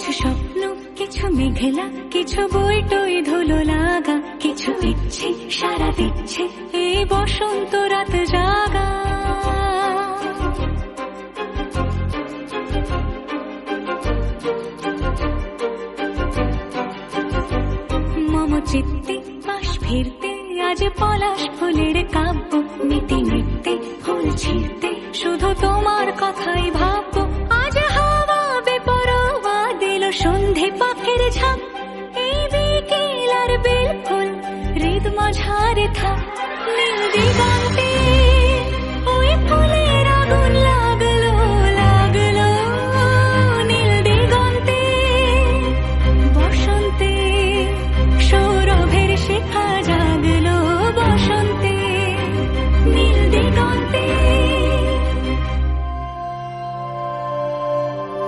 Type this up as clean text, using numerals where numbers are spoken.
কিছু স্বপ্ন, কিছু মেঘলা, কিছু বই টই ধুলো লাগা, কিছু ইচ্ছে সারা দিচ্ছে এই বসন্ত রাত জাগা। মম চিত্তে পাশ ফিরতে আজ পলাশ ফুলের কাব্য, মিটি মিটতে ফুল ছিঁড়তে শুধু তোমার কথাই ভাববো। আজ হাওয়া বেপরোয়া দিল সন্ধে পাখির ঝাঁক, এই বিকেল আর বিলকুল হৃদ মাঝারে থাক। নীল দিগন্তে ওই ফুল